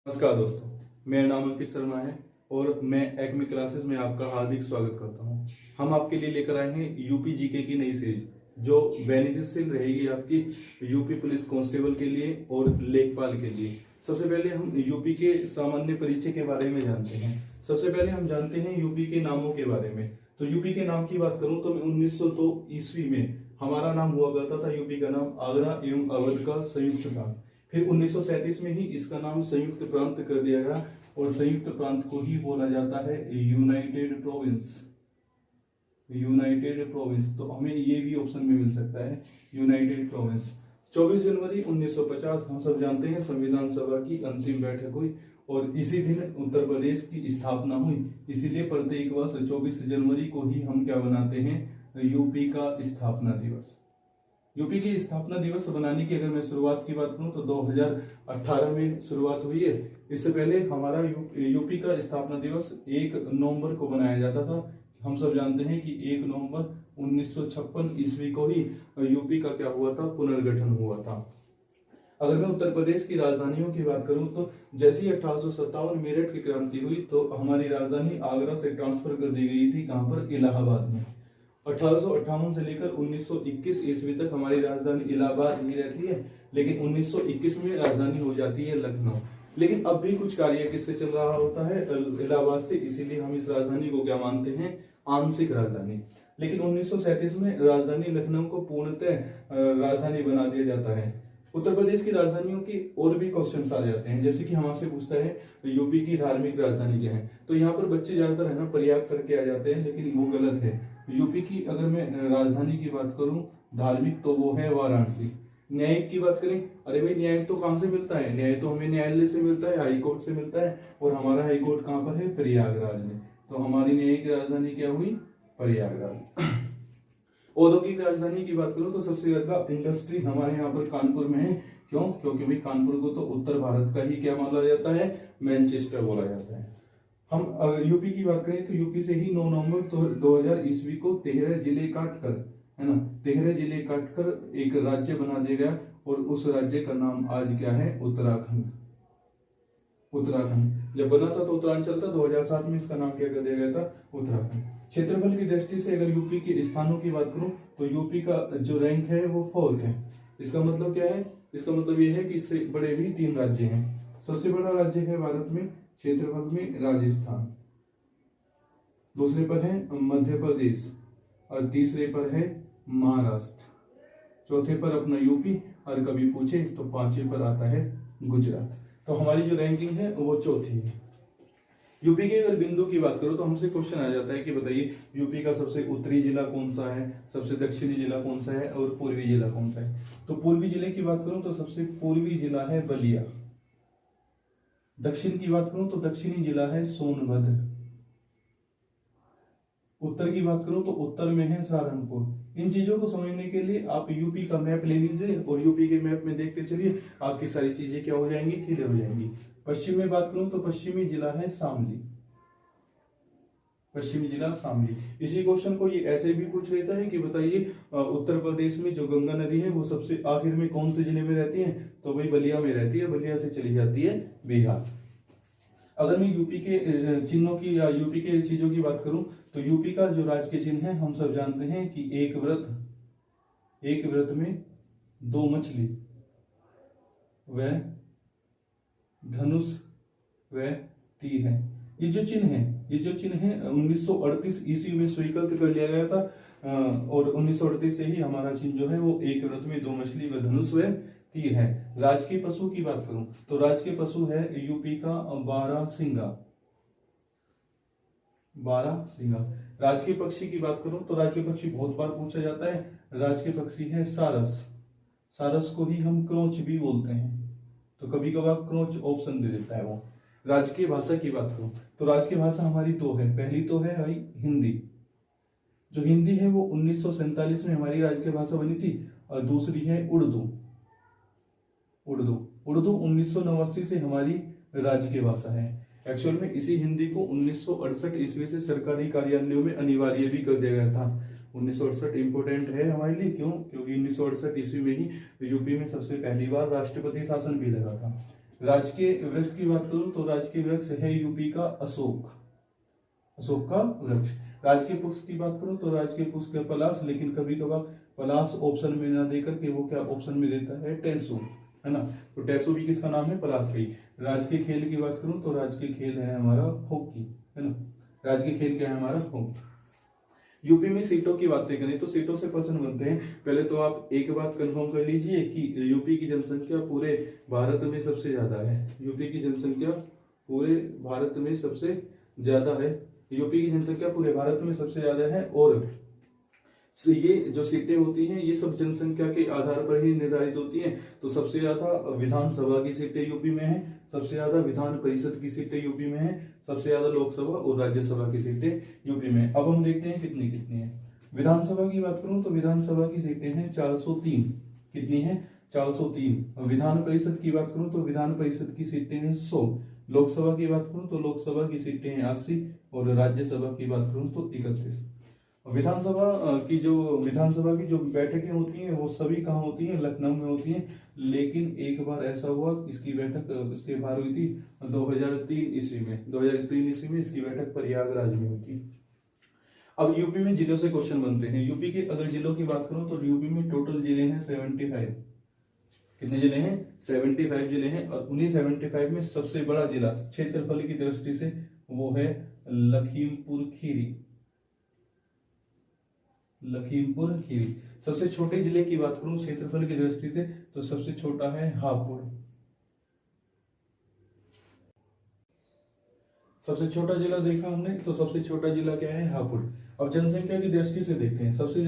नमस्कार दोस्तों, मेरा नाम अंकित शर्मा है और मैं एक्मे क्लासेस में आपका हार्दिक स्वागत करता हूं। हम आपके लिए लेकर आए हैं यूपी जीके की नई सीरीज जो बेनिफिशियल रहेगी आपकी यूपी पुलिस कांस्टेबल के लिए और लेखपाल के लिए। सबसे पहले हम यूपी के सामान्य परिचय के बारे में जानते हैं। सबसे पहले हम जानते हैं यूपी के नामों के बारे में। तो यूपी के नाम की बात करूं तो 1902 ईस्वी में हमारा नाम हुआ करता था यूपी का नाम आगरा एवं अवध का संयुक्त प्रांत। फिर 1937 में ही इसका नाम संयुक्त प्रांत कर दिया गया और संयुक्त प्रांत को ही बोला जाता है यूनाइटेड प्रोविंस। यूनाइटेड प्रोविंस, तो हमें ये भी ऑप्शन में मिल सकता है यूनाइटेड प्रोविंस। 24 जनवरी 1950 हम सब जानते हैं संविधान सभा की अंतिम बैठक हुई और इसी दिन उत्तर प्रदेश की स्थापना हुई। इसीलिए प्रत्येक वर्ष 24 जनवरी को ही हम क्या बनाते हैं, यूपी का स्थापना दिवस। यूपी की स्थापना दिवस बनाने की अगर मैं शुरुआत की बात करूं तो 2018 में शुरुआत हुई है। इससे पहले हमारा यूपी का स्थापना दिवस 1 नवंबर को बनाया जाता था। हम सब जानते हैं कि 1 नवंबर 1956 ईस्वी को ही यूपी का क्या हुआ था, पुनर्गठन हुआ था। अगर मैं उत्तर प्रदेश की राजधानियों की बात करूं तो जैसे ही 1857 मेरठ की क्रांति हुई तो हमारी राजधानी आगरा से ट्रांसफर कर दी गई थी। कहां पर? इलाहाबाद में। 1858 से लेकर 1921 ईस्वी तक हमारी राजधानी इलाहाबाद ही रहती है, लेकिन 1921 में राजधानी हो जाती है लखनऊ। लेकिन अब भी कुछ कार्य किससे चल रहा होता है, इलाहाबाद से, इसीलिए हम इस राजधानी को क्या मानते हैं, आंशिक राजधानी। लेकिन 1937 में राजधानी लखनऊ को पूर्णतः राजधानी बना दिया जाता है। उत्तर प्रदेश की राजधानियों की और भी क्वेश्चंस आ जाते हैं, जैसे कि हमसे पूछता है यूपी की धार्मिक राजधानी क्या है। तो यहाँ पर बच्चे ज्यादातर है ना प्रयाग करके आ जाते हैं, लेकिन वो गलत है। यूपी की अगर मैं राजधानी की बात करूं धार्मिक तो वो है वाराणसी। न्यायिक की बात करें, अरे भाई न्याय तो कहां से मिलता है, न्याय तो हमें न्यायालय से मिलता है, हाई कोर्ट से मिलता है, और हमारा हाई कोर्ट कहां पर है, प्रयागराज में। तो हमारी न्यायिक राजधानी क्या हुई, प्रयागराज। औद्योगिक राजधानी की बात करूं तो सबसे ज्यादा इंडस्ट्री हमारे यहाँ पर कानपुर में है। क्यों? क्योंकि भाई कानपुर को तो उत्तर भारत का ही क्या माना जाता है, मैनचेस्टर बोला जाता है। हम अगर यूपी की बात करें तो यूपी से ही 9 नवंबर 2000 ईस्वी को 13 जिले काटकर, है ना, 13 जिले काटकर एक राज्य बना दिया गया और उस राज्य का नाम आज क्या है, उत्तराखंड। उत्तराखंड जब बना था तो उत्तरांचल था, 2007 में इसका नाम क्या कर दिया गया था, उत्तराखंड। क्षेत्रफल की दृष्टि से अगर यूपी के स्थानों की बात करूं तो यूपी का जो रैंक है वो 4th है। इसका मतलब क्या है, इसका मतलब ये है कि इससे बड़े भी 3 राज्य हैं। सबसे बड़ा राज्य है भारत में क्षेत्रफल में राजस्थान, दूसरे पर है मध्य प्रदेश और तीसरे पर है महाराष्ट्र, चौथे पर अपना यूपी और कभी पूछे तो 5वें पर आता है गुजरात। तो हमारी जो रैंकिंग है वो 4थी है। यूपी के अगर बिंदु की बात करो तो हमसे क्वेश्चन आ जाता है कि बताइए यूपी का सबसे उत्तरी जिला कौन सा है, सबसे दक्षिणी जिला कौन सा है और पूर्वी जिला कौन सा है। तो पूर्वी जिले की बात करूं तो सबसे पूर्वी जिला है बलिया। दक्षिण की बात करूं तो दक्षिणी जिला है सोनभद्र। उत्तर की बात करूं तो उत्तर में है सहारनपुर। इन चीजों को समझने के लिए आप यूपी का मैप ले लीजिए और यूपी के मैप में देखते चलिए, आपकी सारी चीजें क्या हो जाएंगी, क्लियर हो जाएंगी। पश्चिम में बात करूं तो पश्चिमी जिला है शामली। पश्चिमी जिला शामली। इसी क्वेश्चन को ये ऐसे भी पूछ लेता है कि बताइए उत्तर प्रदेश में जो गंगा नदी है वो सबसे आखिर में कौन से जिले में रहती है, तो भाई बलिया में रहती है। बलिया से चली जाती है बिहार। अगर मैं यूपी के चिन्हों की या यूपी के चीजों की बात करूं तो यूपी का जो राजकीय चिन्ह है हम सब जानते हैं कि एक व्रत में 2 मछली व धनुष व तीर है। ये जो चिन्ह है 1938 ईस्वी में स्वीकृत कर लिया गया था और 1938 से ही हमारा चिन्ह जो है वो एक व्रत में 2 मछली व धनुष व तीर है। राजकीय पशु की बात करूं तो राजकीय पशु है यूपी का बारहसिंगा। राजकीय पक्षी की बात करूं तो राजकीय पक्षी बहुत बार पूछा जाता है, राजकीय पक्षी है सारस को ही हम क्रोच भी बोलते हैं, तो कभी कभार क्रोच ऑप्शन दे देता है वो। राजकीय भाषा की बात करूं तो राजकीय भाषा हमारी 2 है। पहली तो है भाई हिंदी, जो हिंदी है वो 1947 में हमारी राजकीय भाषा बनी थी, और दूसरी है उर्दू 1989 से हमारी राज्य भाषा है। एक्चुअल में इसी हिंदी को 1968 ईस्वी से सरकारी कार्यालयों में अनिवार्य भी कर दिया गया था। 1968 इंपोर्टेंट है हमारे लिए, क्यों? क्योंकि 1968 ईस्वी में ही यूपी में सबसे पहली बार राष्ट्रपति शासन भी लगा था। राजकीय वृक्ष की बात करूं तो राजकीय वृक्ष है यूपी का अशोक, अशोक का वृक्ष। राजकीय पुष्प की बात करूं तो राजकीय पुष्प है पलाश, लेकिन कभी कभार पलाश ऑप्शन में ना देकर के वो क्या ऑप्शन में देता है टेसू, है ना। तो टेसू भी किसका नाम है, पलाश का ही। राजकीय खेल की बात करूं तो राजकीय खेल है हमारा हॉकी, है ना। राजकीय खेल क्या है हमारा, हॉकी। यूपी में सीटों की बातें करें तो सीटों से प्रश्न बनते हैं। पहले तो आप एक बात कंफर्म कर लीजिए कि यूपी की जनसंख्या पूरे भारत में सबसे ज्यादा है। यूपी की जनसंख्या पूरे भारत में सबसे ज्यादा है। यूपी की जनसंख्या पूरे भारत में सबसे ज्यादा है। और ये जो सीटें होती हैं ये सब जनसंख्या के आधार पर ही निर्धारित होती हैं। तो सबसे ज्यादा विधानसभा की सीटें यूपी में है, सबसे ज्यादा विधान परिषद की सीटें यूपी में है, सबसे ज्यादा लोकसभा और राज्यसभा की सीटें यूपी में। अब हम देखते हैं कितनी कितनी है। विधानसभा की बात करूं तो विधानसभा की सीटें हैं 403। कितनी है, 403। विधान परिषद की बात करूं तो विधान परिषद की सीटें हैं 100। लोकसभा की बात करूं तो लोकसभा की सीटें हैं 80 और राज्यसभा की बात करूं तो 31। विधानसभा की जो बैठकें होती हैं वो सभी कहाँ होती हैं, लखनऊ में होती हैं। लेकिन एक बार ऐसा हुआ इसकी बैठक इसके बाहर हुई थी 2003 ईस्वी में। 2003 ईस्वी में इसकी बैठक प्रयागराज में हुई थी। अब यूपी में जिलों से क्वेश्चन बनते हैं। यूपी के अगर जिलों की बात करूं तो यूपी में टोटल जिले हैं 75। कितने जिले हैं, 75 जिले हैं। और उन्हीं 75 में सबसे बड़ा जिला क्षेत्रफल की दृष्टि से वो है लखीमपुर खीरी। लखीमपुर खीरी। सबसे छोटे जिले की बात करूं क्षेत्रफल की दृष्टि से तो सबसे छोटा है हापुड़। सबसे छोटा जिला देखा हमने तो सबसे छोटा जिला क्या है, हापुड़। अब जनसंख्या की दृष्टि से देखते हैं सबसे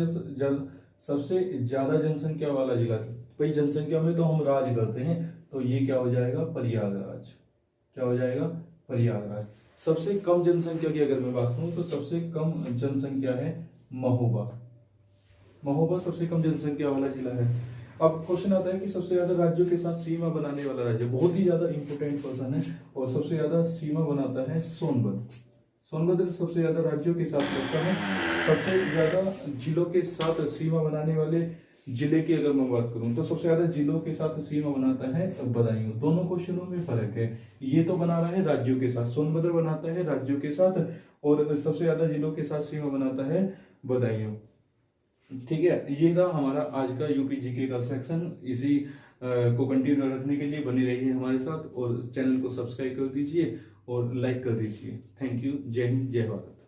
ज्यादा जनसंख्या वाला जिला। भाई जनसंख्या में तो हम राज करते हैं तो ये क्या हो जाएगा, प्रयागराज। क्या हो जाएगा, प्रयागराज। सबसे कम जनसंख्या की अगर मैं बात करूं तो सबसे कम जनसंख्या है महोबा। महोबा सबसे कम जनसंख्या वाला जिला है। अब क्वेश्चन आता है कि सबसे ज्यादा राज्यों के साथ सीमा बनाने वाला राज्य, बहुत ही ज्यादा इंपोर्टेंट क्वेश्चन है। और सबसे ज्यादा सीमा बनाता है सोनभद्र। सोनभद्र सबसे ज्यादा राज्यों के साथ लगता है। सबसे ज्यादा जिलों के साथ सीमा बनाने वाले जिले की अगर मैं बात करूं तो सबसे ज्यादा जिलों के साथ सीमा बनाता है बदायूं। दोनों क्वेश्चनों में फर्क है। ये तो बना रहा है राज्यों के साथ, सोनभद्र बनाता है राज्यों के साथ, और सबसे ज्यादा जिलों के साथ सीमा बनाता है बदायूं। ठीक है, ये था हमारा आज का यूपी जीके का सेक्शन। इसी को कंटिन्यू रखने के लिए बने रहिए हमारे साथ और चैनल को सब्सक्राइब कर दीजिए और लाइक कर दीजिए। Thank you. जय हिंद, जय भारत।